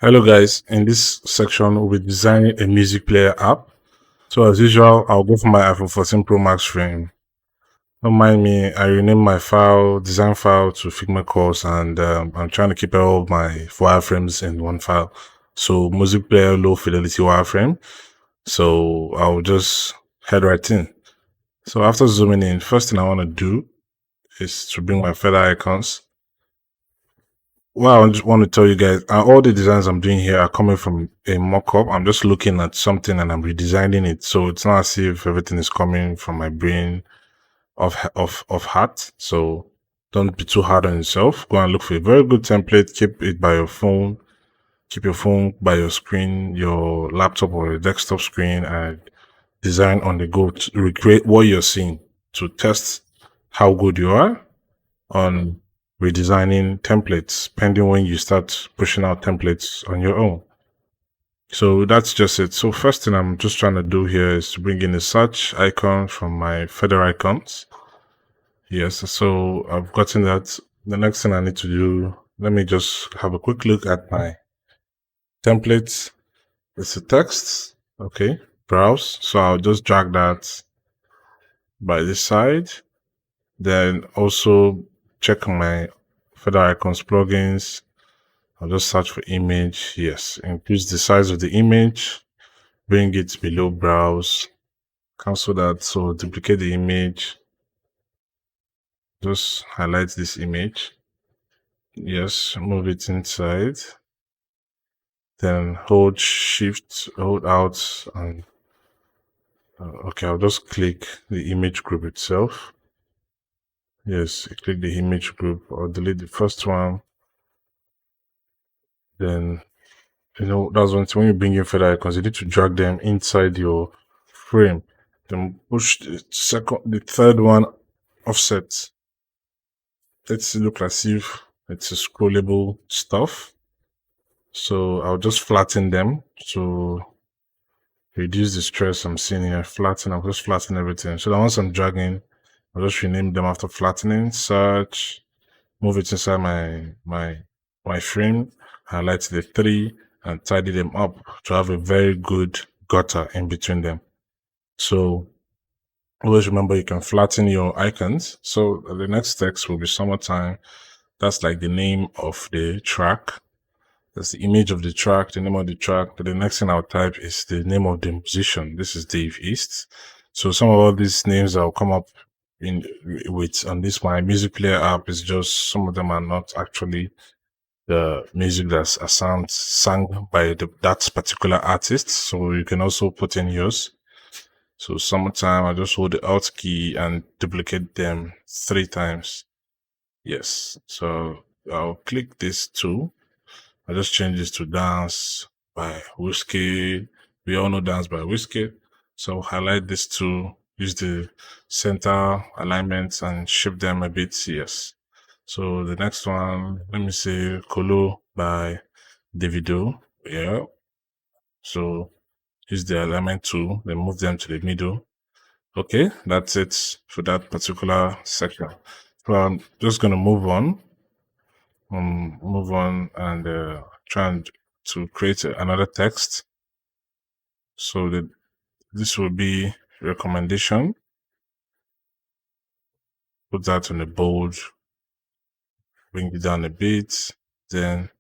Hello guys, in this section we'll be designing a music player app. So as usual, I'll go for my iPhone 14 Pro Max frame. Don't mind me, I renamed my design file to FIGMA course, and I'm trying to keep all of my wireframes in one file. So music player low fidelity wireframe. So I'll just head right in. So after zooming in, first thing I want to do is to bring my feather icons. Well, I just want to tell you guys, all the designs I'm doing here are coming from a mock-up. I'm just looking at something and I'm redesigning it. So it's not as if everything is coming from my brain of heart. So don't be too hard on yourself. Go and look for a very good template. Keep it by your phone. Keep your phone by your screen, your laptop or your desktop screen, and design on the go to recreate what you're seeing to test how good you are on redesigning templates, pending when you start pushing out templates on your own. So that's just it. So first thing I'm just trying to do here is to bring in a search icon from my feather icons. Yes, so I've gotten that. The next thing I need to do, let me just have a quick look at my templates. It's a text. Okay, browse. So I'll just drag that by this side. Then also check my feather icons plugins. I'll just search for image. Yes, increase the size of the image, bring it below browse, cancel that. So duplicate the image, just highlight this image. Yes, move it inside. Then hold shift, hold out, and okay, I'll just click the image group itself. Yes, click the image group. I'll delete the first one. Then that's one thing when you bring in feather icons, you need to drag them inside your frame. Then push the third one offset. Let's look as if it's a scrollable stuff. So I'll just flatten them to reduce the stress I'm seeing here. I'll just flatten everything. So that once I'm dragging, I'll just rename them after flattening. Search, move it inside my frame, highlight the three, and tidy them up to have a very good gutter in between them. So always remember you can flatten your icons. So the next text will be summertime. That's like the name of the track. That's the image of the track, the name of the track. The next thing I'll type is the name of the musician. This is Dave East. So some of all these names that will come up on this my music player app is just some of them are not actually the music that's sung by that particular artist. So you can also put in yours. So summertime, I just hold the Alt key and duplicate them 3 times. Yes. So I'll click this too. I just change this to Dance by Whiskey. We all know Dance by Whiskey. So highlight this two, use the center alignments and shift them a bit. Yes. So the next one, let me say Colo by Davido. Yeah. So use the alignment tool, then move them to the middle. Okay, that's it for that particular section. So I'm just gonna move on and try to create another text. So that this will be recommendation. Put that on the bold, bring it down a bit, then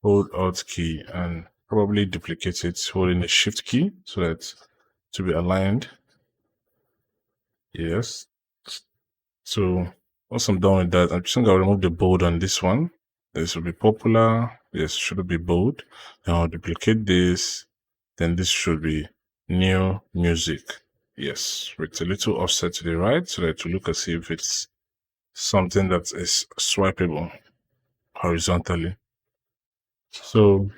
hold Alt key and probably duplicate it, holding the Shift key so that to be aligned. Yes. So once I'm done with that, I'm just gonna remove the bold on this one. This will be popular. Yes, should be bold. Then I'll duplicate this. Then this should be new music. Yes, with a little offset to the right so that it will look as if it's something that is swipeable horizontally. So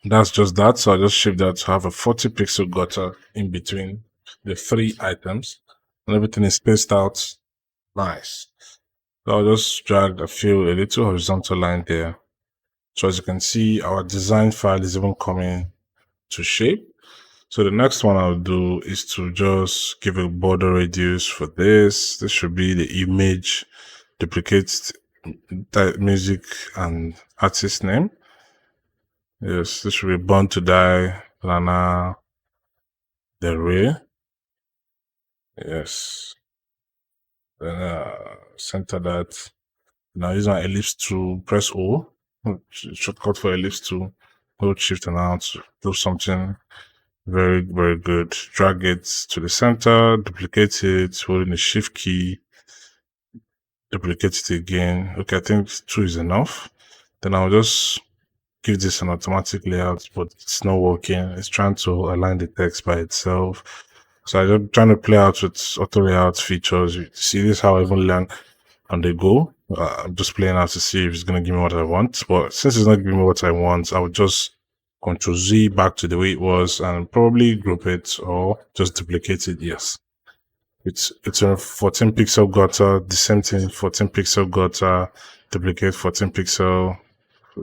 that's just that. So I just shift that to have a 40 pixel gutter in between the 3 items, and everything is spaced out nice. So I'll just drag a little horizontal line there. So as you can see, our design file is even coming to shape. So the next one I'll do is to just give a border radius for this. This should be the image, duplicate the music and artist name. Yes, this should be Born to Die, Lana Del Rey. Yes. Then center that. Now use my ellipse to press O. Shortcut for ellipse to hold shift and out to do something very, very good. Drag it to the center, duplicate it, holding the shift key, duplicate it again. Okay, I think 2 is enough. Then I'll just give this an automatic layout, but it's not working. It's trying to align the text by itself. So I'm just trying to play out with auto layout features. You see, this is how I even learn on the go. I'm just playing out to see if it's going to give me what I want. But since it's not giving me what I want, I would just Control Z back to the way it was and probably group it or just duplicate it. Yes. It's a 14 pixel gutter, the same thing, 14 pixel gutter, duplicate 14 pixel,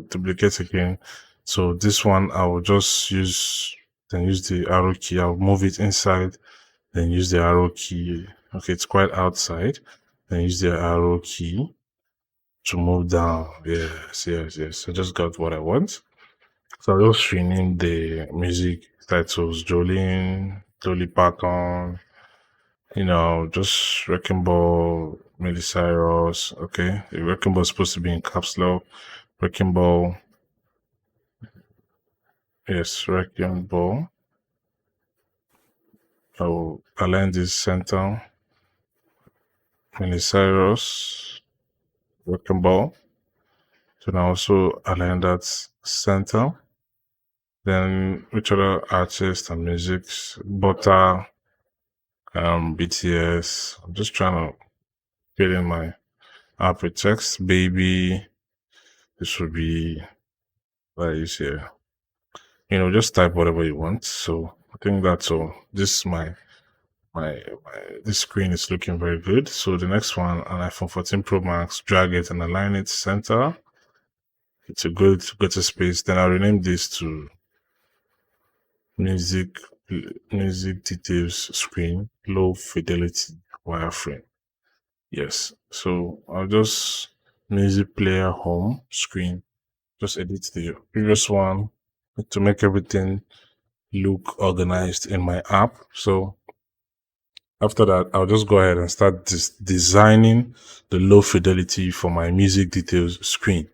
duplicate again. So this one I will just use the arrow key. I'll move it inside, then use the arrow key. Okay, it's quite outside. Then use the arrow key to move down. Yes. I just got what I want. So I'll just rename the music titles Jolene, Dolly Parton, just Wrecking Ball, Miley Cyrus. Okay, the Wrecking Ball is supposed to be in caps lock. Wrecking Ball, yes, Wrecking Ball. I'll align this center. Miley Cyrus, Wrecking Ball. So now also align that center. Then which other artists and musics? Butter, BTS. I'm just trying to get in my app with text. Baby. This would be like you say, just type whatever you want. So I think that's all. This is my this screen is looking very good. So the next one, an iPhone 14 Pro Max, drag it and align it center. It's a good go to space. Then I'll rename this to music details screen, low fidelity wireframe. Yes. So I'll just music player home screen. Just edit the previous one to make everything look organized in my app. So after that, I'll just go ahead and start designing the low fidelity for my music details screen.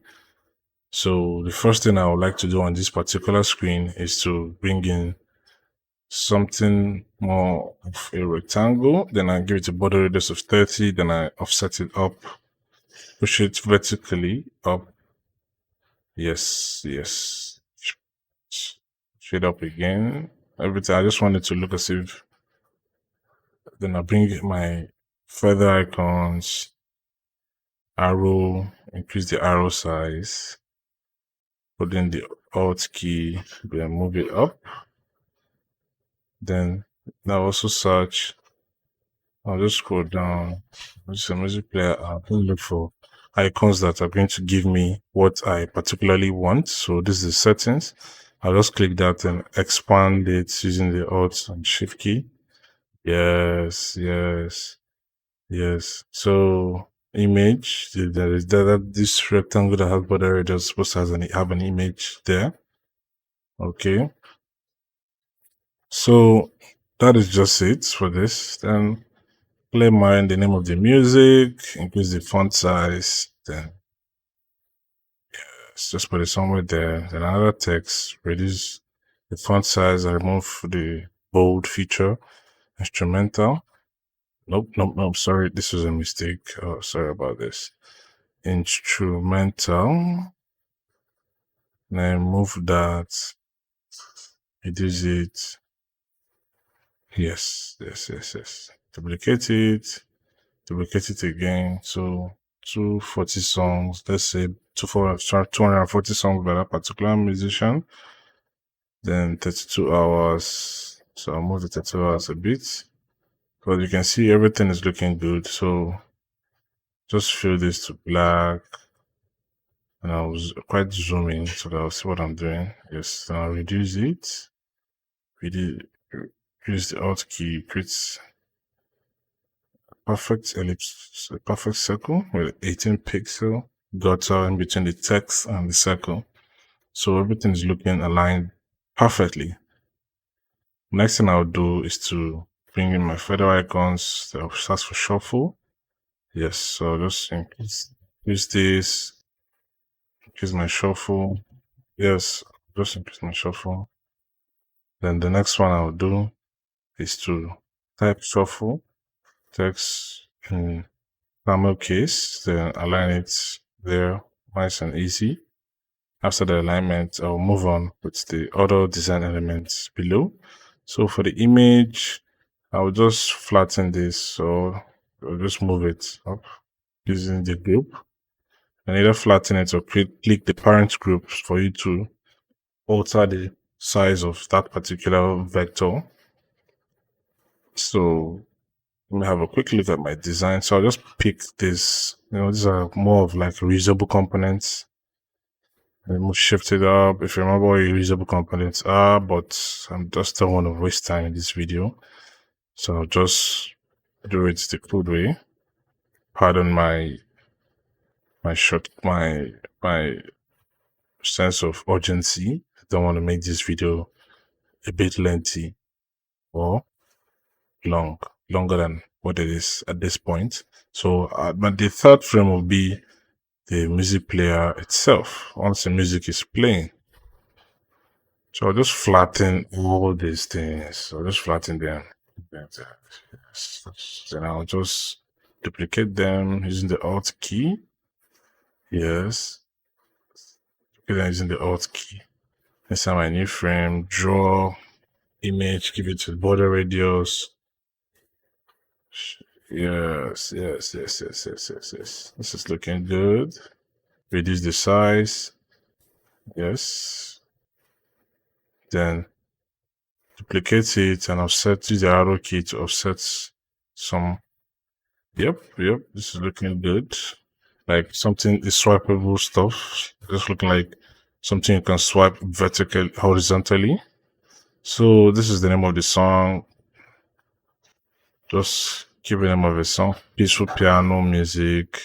So the first thing I would like to do on this particular screen is to bring in something more of a rectangle. Then I give it a border radius of 30. Then I offset it up, push it vertically up. Yes. Shade up again. Everything. I just want it to look as if. Then I bring my feather icons, arrow, increase the arrow size, put in the Alt key, then move it up. Then now also search. I'll just scroll down. This is a music player app. Look for icons that are going to give me what I particularly want. So this is the settings. I'll just click that and expand it using the Alt and Shift key. Yes. So image, there is this rectangle that has border radius supposed to have an image there. Okay. So that is just it for this. Then play mine the name of the music, increase the font size, then let's just put it somewhere there. Then another text, reduce the font size and remove the bold feature. Instrumental. Nope. Sorry, this was a mistake. Oh, sorry about this. Instrumental. Then move that. Reduce it. Yes. Duplicate it again. So 240 songs. Let's say 240 songs by that particular musician. Then 32 hours. So I'll move the 32 hours a bit. But you can see everything is looking good. So just fill this to black. And I was quite zooming so that I'll see what I'm doing. Yes, then I'll reduce it. Use the Alt key, create a perfect ellipse, a perfect circle with 18 pixel gutter in between the text and the circle. So everything is looking aligned perfectly. Next thing I'll do is to bring in my feather icons. That starts for shuffle. Yes, so just increase this, increase my shuffle. Yes, just increase my shuffle. Then the next one I'll do is to type shuffle text in camel case, then align it there, nice and easy. After the alignment, I'll move on with the other design elements below. So for the image, I'll just flatten this, so I'll just move it up using the group. And either flatten it or click the parent group for you to alter the size of that particular vector. So let me have a quick look at my design. So I'll just pick this, these are more of like reusable components. And we'll shift it up. If you remember what reusable components are, but I just don't want to waste time in this video. So I'll just do it the crude way. Pardon my my sense of urgency. I don't want to make this video a bit lengthy or longer than what it is at this point. So but the third frame will be the music player itself once the music is playing. So I'll just flatten all these things. I'll just flatten them. Then I'll just duplicate them using the Alt key. Yes. Duplicate them using the Alt key. Inside my new frame, draw image, give it to border radius. Yes. This is looking good. Reduce the size. Yes. Then duplicate it and offset, use the arrow key to offset some. Yep. This is looking good. Like something is swipeable stuff. Just looking like something you can swipe vertically, horizontally. So this is the name of the song. Just give the name of the song. Peaceful piano music.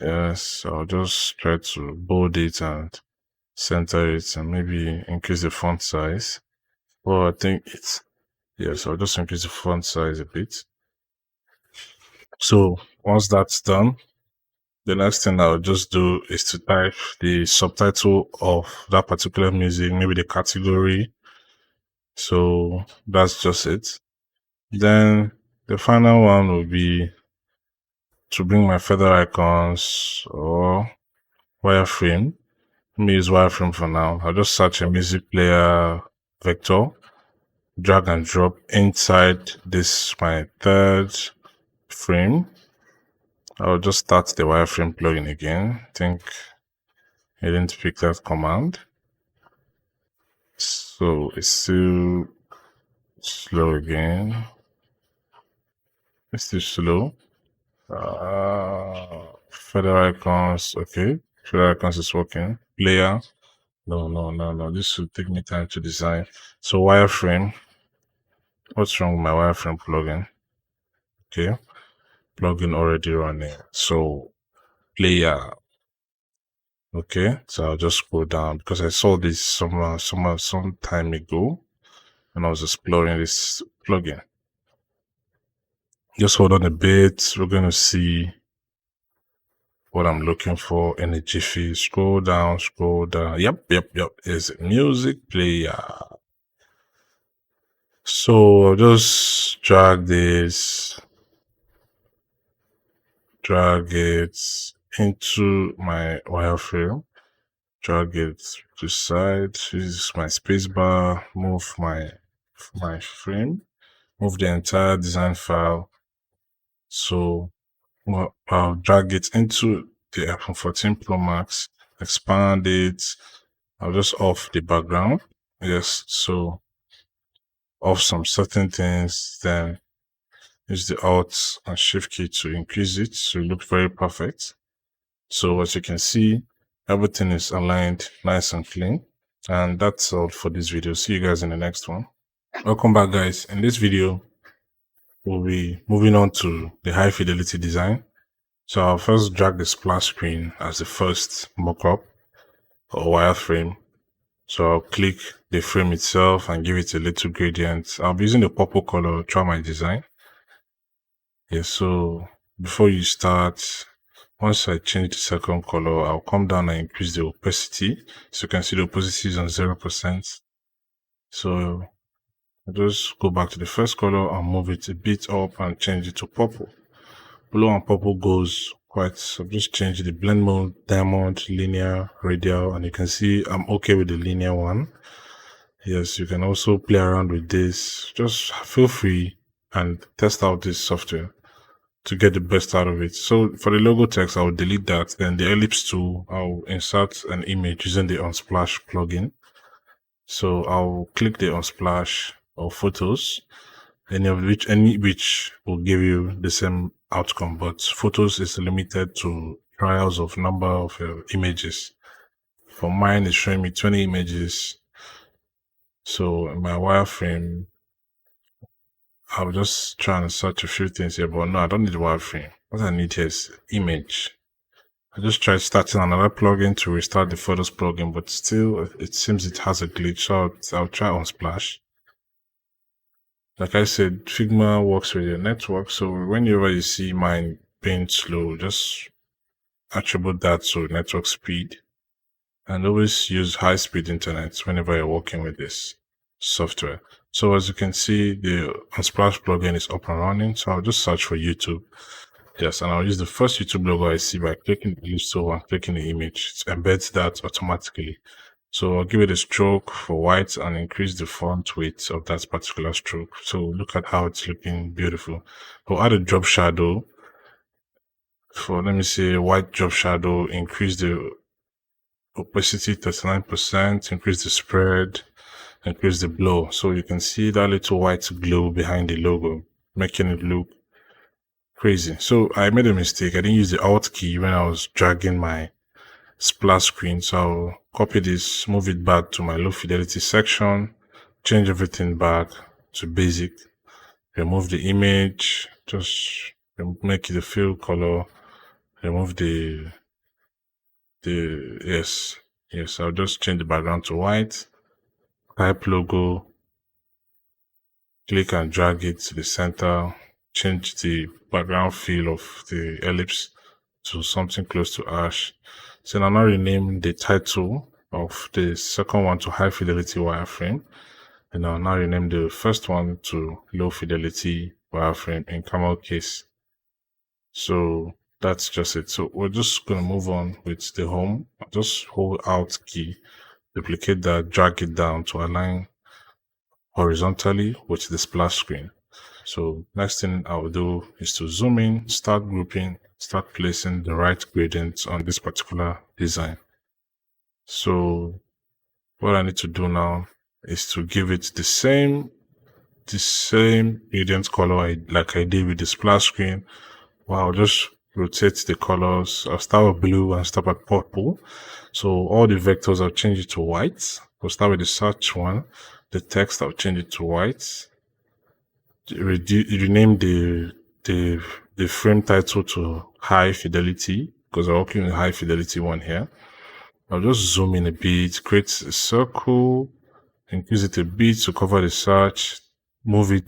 Yes, I'll just try to bold it and center it and maybe increase the font size. Well, I think it's, yes, I'll just increase the font size a bit. So once that's done, the next thing I'll just do is to type the subtitle of that particular music, maybe the category. So that's just it. Then the final one will be to bring my feather icons or wireframe. Let me use wireframe for now. I'll just search a music player vector, drag and drop inside this, my third frame. I'll just start the wireframe plugin again. I think I didn't pick that command. So it's still slow again. It's still slow. Feather icons, okay. Feather icons is working. Layer. No. This should take me time to design. So wireframe. What's wrong with my wireframe plugin? Okay. Plugin already running. So layer. Okay. So I'll just scroll down because I saw this some time ago when I was exploring this plugin. Just hold on a bit. We're going to see what I'm looking for in a jiffy. Scroll down. Yep. It's a music player. So I'll just drag this, drag it into my wireframe, drag it to the side, use my spacebar, move my frame, move the entire design file. So I'll drag it into the iPhone 14 Pro Max, expand it. I'll just off the background. Yes, so off some certain things, then use the Alt and Shift key to increase it to look very perfect. So as you can see, everything is aligned nice and clean. And that's all for this video. See you guys in the next one. Welcome back, guys. In this video, we'll be moving on to the high fidelity design. So I'll first drag the splash screen as the first mockup. or wireframe. So I'll click the frame itself and give it a little gradient. I'll be using the purple color throughout my design. Yeah, so before you start, once I change the second color, I'll come down and increase the opacity. So you can see the opacity is on 0%. So I'll just go back to the first color and move it a bit up and change it to purple. Blue and purple goes quite, so just change the blend mode, diamond, linear, radial, and you can see I'm okay with the linear one. Yes, you can also play around with this. Just feel free and test out this software to get the best out of it. So for the logo text, I'll delete that. Then the ellipse tool, I'll insert an image using the Unsplash plugin. So I'll click the Unsplash or photos, any which will give you the same outcome, but photos is limited to trials of number of images. For mine, it's showing me 20 images. So in my wireframe, I'll just try and search a few things here, but no, I don't need wireframe. What I need here is image. I just tried starting another plugin to restart the photos plugin, but still it seems it has a glitch. So I'll try Unsplash. Like I said, Figma works with your network. So whenever you see mine being slow, just attribute that to network speed. And always use high speed internet whenever you're working with this software. So as you can see, the Unsplash plugin is up and running. So I'll just search for YouTube. Yes, and I'll use the first YouTube logo I see by clicking the ellipse tool and clicking the image. It embeds that automatically. So I'll give it a stroke for white and increase the font weight of that particular stroke. So look at how it's looking beautiful. I'll add a drop shadow for, let me say, white drop shadow, increase the opacity 39%, increase the spread, increase the glow. So you can see that little white glow behind the logo, making it look crazy. So I made a mistake. I didn't use the Alt key when I was dragging my splash screen. So I'll copy this, move it back to my low fidelity section, change everything back to basic, remove the image, just make it a fill color, remove yes, I'll just change the background to white, type logo, click and drag it to the center, change the background feel of the ellipse to something close to ash. So I'll now rename the title of the second one to high fidelity wireframe. And I'll now rename the first one to low fidelity wireframe in camel case. So that's just it. So we're just going to move on with the home. I'll just hold Alt key, duplicate that, drag it down to align horizontally with the splash screen. So next thing I'll do is to zoom in, start grouping, start placing the right gradients on this particular design. So what I need to do now is to give it the same gradient color like I did with the splash screen. Well, I'll just rotate the colors. I'll start with blue and stop at purple. So all the vectors, I'll change it to white. I'll start with the search one. The text, I'll change it to white. Rename the frame title to high fidelity because I'm working with high fidelity one here. I'll just zoom in a bit, create a circle, increase it a bit to cover the search, move it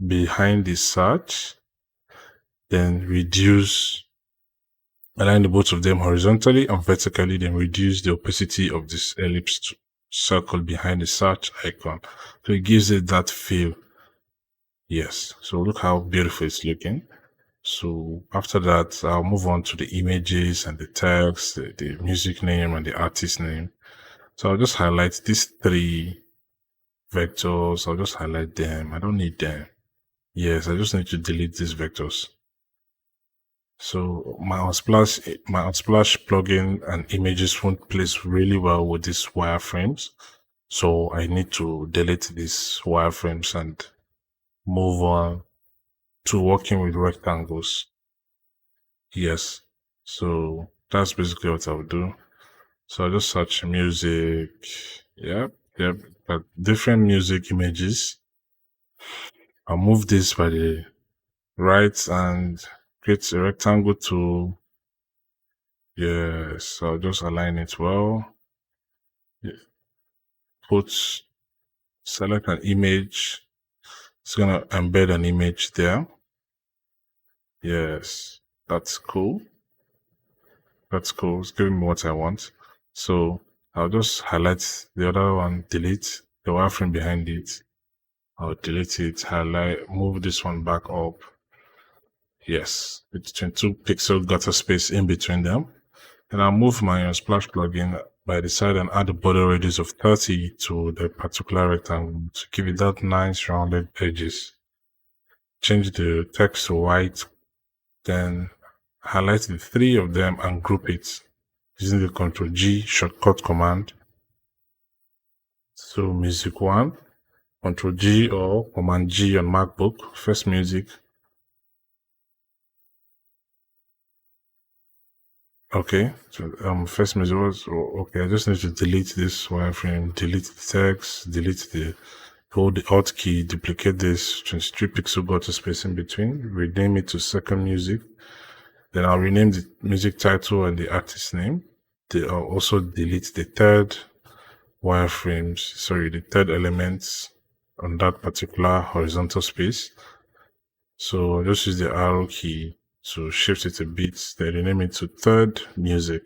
behind the search, then reduce, align the both of them horizontally and vertically, then reduce the opacity of this ellipse circle behind the search icon. So it gives it that feel. Yes, so look how beautiful it's looking. So after that, I'll move on to the images and the text, the music name and the artist name. So I'll just highlight these three vectors. I'll just highlight them. I don't need them. Yes, I just need to delete these vectors. So my Unsplash plugin and images won't place really well with these wireframes. So I need to delete these wireframes and move on to working with rectangles. Yes. So that's basically what I'll do. So I'll just search music. Yep. But different music images. I'll move this by the right and create a rectangle tool. Yes. So I'll just align it well. select an image. It's gonna embed an image there. Yes, that's cool. That's cool. It's giving me what I want. So I'll just highlight the other one, delete the wireframe behind it. I'll delete it, highlight, move this one back up. Yes, it's 22 pixel gutter space in between them. And I'll move my splash plugin by the side and add a border radius of 30 to the particular rectangle to give it that nice rounded edges. Change the text to white, then highlight the three of them and group it using the Ctrl G shortcut command. So music 1, Ctrl G or Command G on MacBook, first music. Okay, so first music was okay. I just need to delete this wireframe, delete the text, hold the Alt key, duplicate this 23 pixel gutter space in between, rename it to second music. Then I'll rename the music title and the artist name. I'll also delete the third the third element on that particular horizontal space. So I'll just use the arrow key to shift it a bit, then rename it to third music.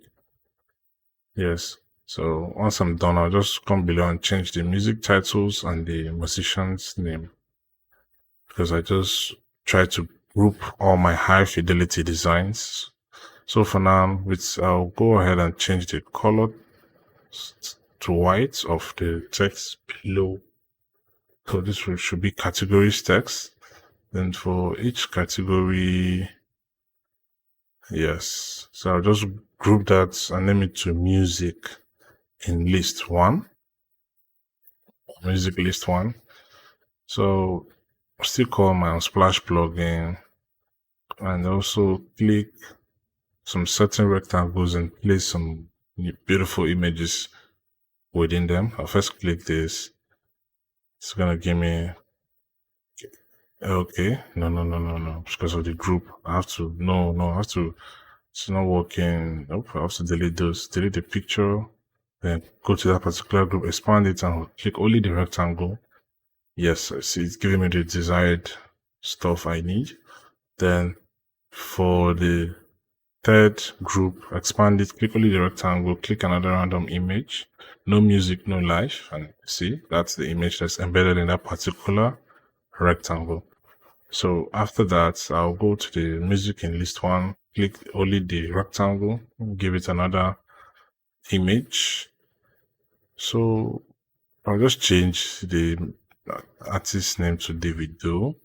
Yes. So once I'm done, I'll just come below and change the music titles and the musician's name, because I just try to group all my high fidelity designs. So for now, I'll go ahead and change the color to white of the text below. So this should be categories text. Then for each category, yes. So I'll just group that and name it to music in list 1. Music list 1. So I'll still call my Unsplash plugin and also click some certain rectangles and place some beautiful images within them. I'll first click this. It's gonna give me okay. No. Because of the group. I have to it's not working. Nope, I have to delete those. Delete the picture. Then go to that particular group, expand it and click only the rectangle. Yes, I see it's giving me the desired stuff I need. Then for the third group, expand it, click only the rectangle, click another random image, no music, no life, and see that's the image that's embedded in that particular rectangle. So after that, I'll go to the music in list 1, click only the rectangle, give it another image. So I'll just change the artist name to David Doe,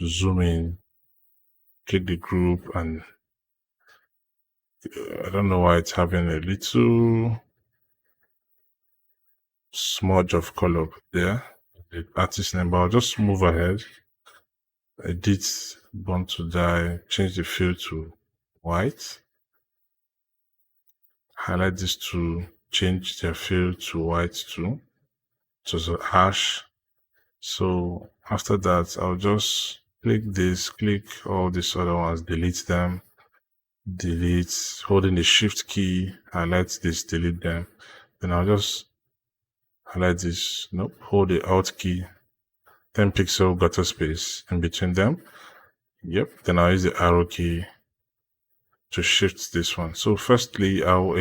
zoom in, click the group, and I don't know why it's having a little smudge of color there, the artist name, but I'll just move ahead, edit Born to Die, change the fill to white, highlight these two, change their fill to white too, so it's a hash. So after that, I'll just click this, click all these other ones, delete them, delete, holding the shift key, highlight this, delete them. Then I'll just highlight this, nope, hold the Alt key, 10 pixel gutter space in between them. Yep, then I'll use the arrow key to shift this one. So firstly, I'll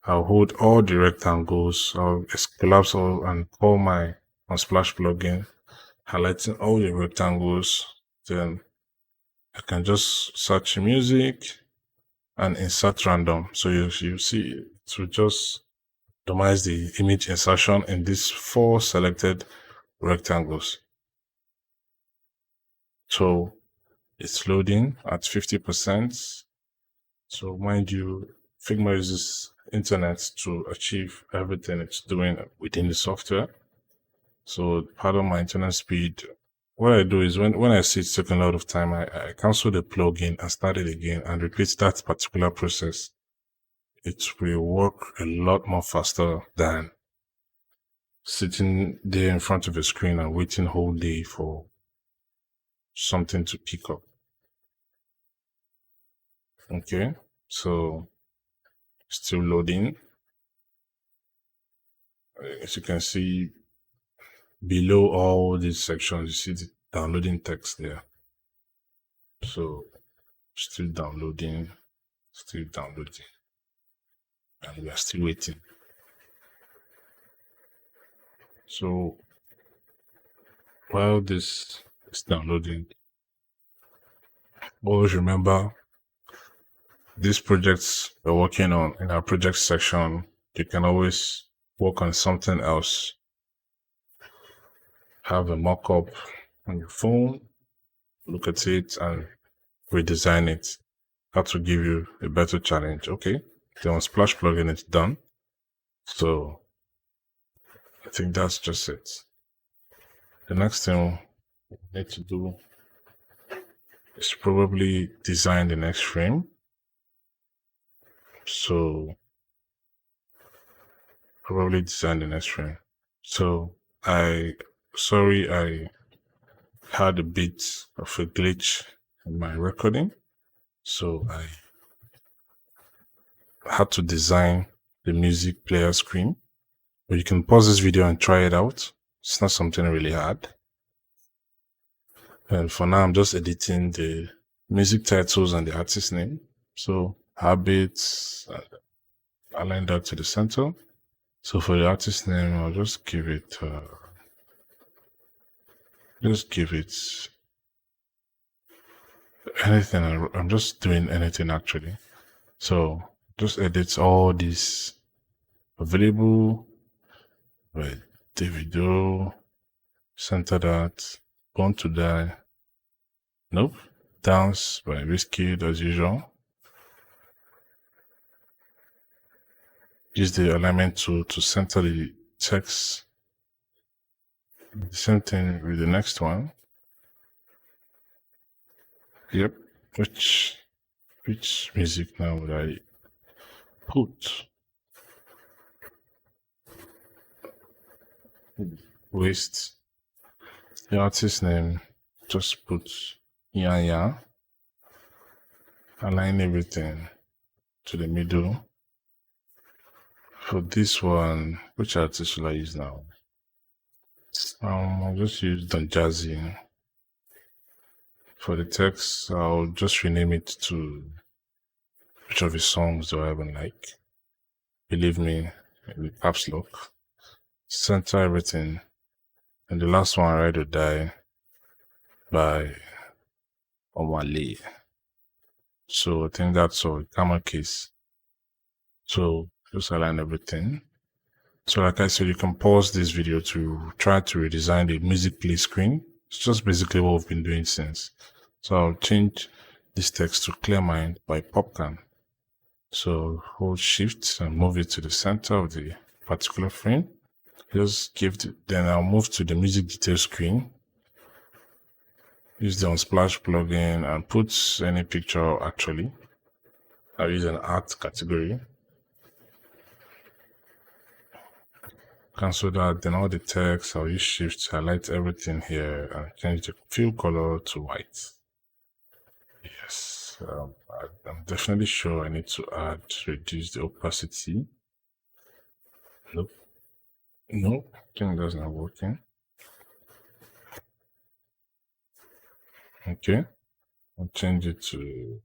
hold all the rectangles, I'll collapse all and call my Unsplash plugin, highlighting all the rectangles. Then I can just search music and insert random. So you see it will just randomize the image insertion in these 4 selected rectangles. So it's loading at 50%. So mind you, Figma uses internet to achieve everything it's doing within the software. So part of my internet speed, what I do is when I see it's taking a lot of time, I cancel the plugin and start it again and repeat that particular process. It will work a lot more faster than sitting there in front of a screen and waiting whole day for something to pick up. Okay, so still loading. As you can see, below all these sections, you see the downloading text there. So still downloading, and we are still waiting. So while this is downloading, always remember these projects we're working on in our project section. You can always work on something else. Have a mock-up on your phone, look at it and redesign it. That will give you a better challenge. Okay, the Unsplash plugin is done. So I think that's just it. The next thing we need to do is probably design the next frame. So I had a bit of a glitch in my recording. So I had to design the music player screen. But you can pause this video and try it out. It's not something really hard. And for now, I'm just editing the music titles and the artist name. So habits, align that to the center. So for the artist name, I'll just give it anything. I'm just doing anything actually. So just edit all these available. Right, Davido, center that, Born to Die, nope, Dance by Wizkid as usual. Use the alignment tool to center the text. The same thing with the next one. Yep, which music now would I put? Waste the artist name, just put yeah. Align everything to the middle. For this one, which artist should I use now? I'll just use Don Jazzy. For the text, I'll just rename it to which of his songs do I even like. Believe me, with caps lock. Center everything. And the last one, Ride or Die by Omale. So I think that's all. Camera case. So just align everything. So like I said, you can pause this video to try to redesign the music play screen. It's just basically what we've been doing since. So I'll change this text to Clear Mind by Popcan. So hold shift and move it to the center of the particular frame. Then I'll move to the music detail screen. Use the Unsplash plugin and put any picture actually. I'll use an art category. Cancel that, then all the text, I'll use shift to highlight everything here and change the fill color to white. Yes, I'm definitely sure I need to reduce the opacity. Nope, I think that's not working. Okay, I'll change it to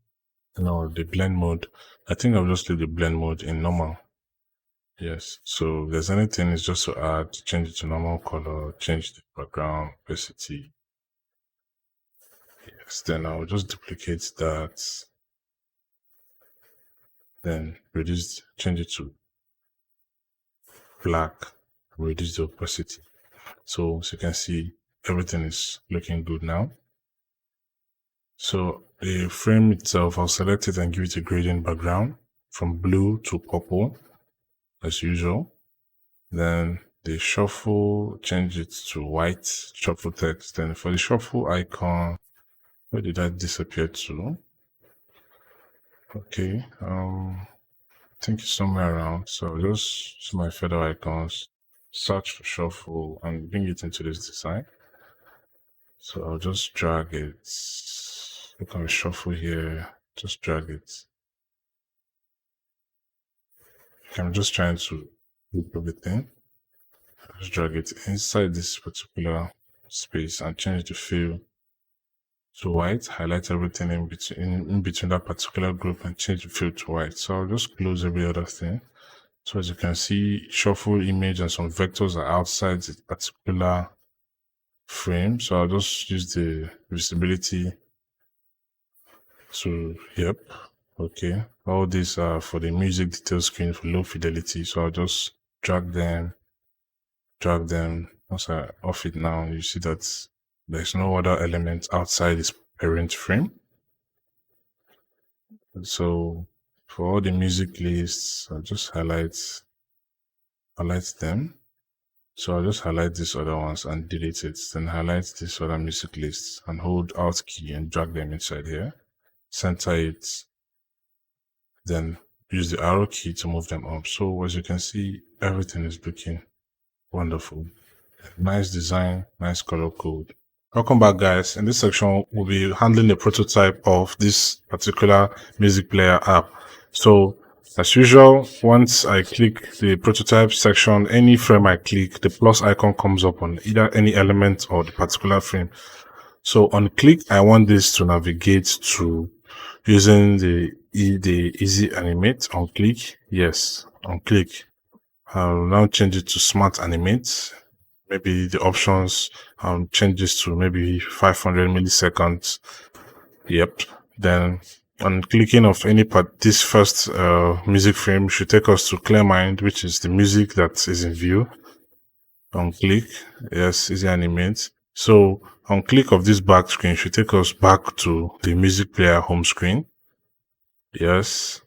the blend mode. I think I'll just leave the blend mode in normal. Yes, so if there's anything, it's just to change it to normal color, change the background opacity. Yes, then I'll just duplicate that, then change it to black, reduce the opacity. So as you can see, everything is looking good now. So the frame itself, I'll select it and give it a gradient background from blue to purple as usual. Then the shuffle, change it to white shuffle text. Then for the shuffle icon, where did that disappear to? Okay, I think it's somewhere around. So just use my feather icons, search for shuffle and bring it into this design. So I'll just drag it. Look at the shuffle here, just drag it. I'm just trying to group everything. Let's drag it inside this particular space and change the fill to white. Highlight everything in between that particular group and change the fill to white. So I'll just close every other thing. So as you can see, shuffle image and some vectors are outside the particular frame. So I'll just use the visibility to, yep, okay. All these are for the music detail screen for low fidelity. So I'll just drag them. Once I off it now, you see that there's no other element outside this parent frame. So for all the music lists, I'll just highlight them. So I'll just highlight these other ones and delete it. Then highlight this other music list and hold Alt key and drag them inside here. Center it. Then use the arrow key to move them up. So as you can see, everything is looking wonderful. Nice design, nice color code. Welcome back, guys. In this section, we'll be handling the prototype of this particular music player app. So as usual, once I click the prototype section, any frame I click, the plus icon comes up on either any element or the particular frame. So on click, I want this to navigate to using the easy animate. On click, yes, on click. I'll now change it to smart animate. Maybe the options changes to maybe 500 milliseconds. Yep. Then on clicking of any part, this first music frame should take us to clear mind, which is the music that is in view. On click, yes, easy animate. So on click of this back screen should take us back to the music player home screen. Yes.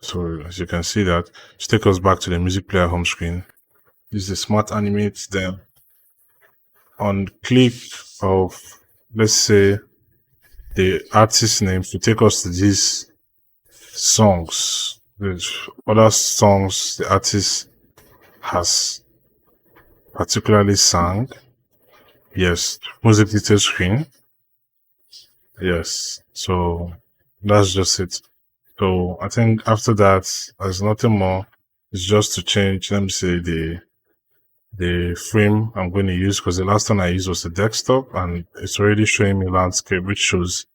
So as you can see that, should take us back to the music player home screen. Use the smart animate. Then on click of, let's say, the artist name to take us to these songs, the other songs the artist has particularly sang. Yes, music detail screen. Yes, so that's just it. So I think after that, there's nothing more. It's just to change, let me say, the frame I'm going to use, because the last one I used was a desktop and it's already showing me landscape, which shows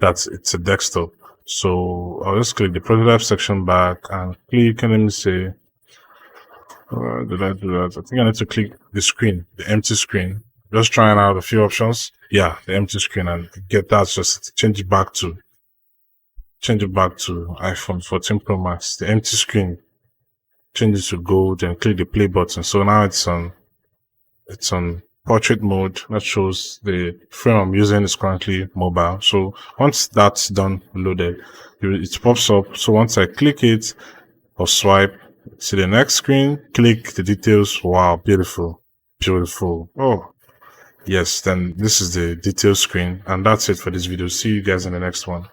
that it's a desktop. So I'll just click the prototype section back and click, and let me say, did I do that? I think I need to click the screen, the empty screen. Just trying out a few options. Yeah, the empty screen, and get that, just change it back to iPhone 14 Pro Max, the empty screen. Change it to gold and click the play button. So now it's on portrait mode. That shows the frame I'm using is currently mobile. So once that's done, loaded, it pops up. So once I click it or swipe to the next screen, click the details. Wow, beautiful. Oh, yes. Then this is the details screen, and that's it for this video. See you guys in the next one.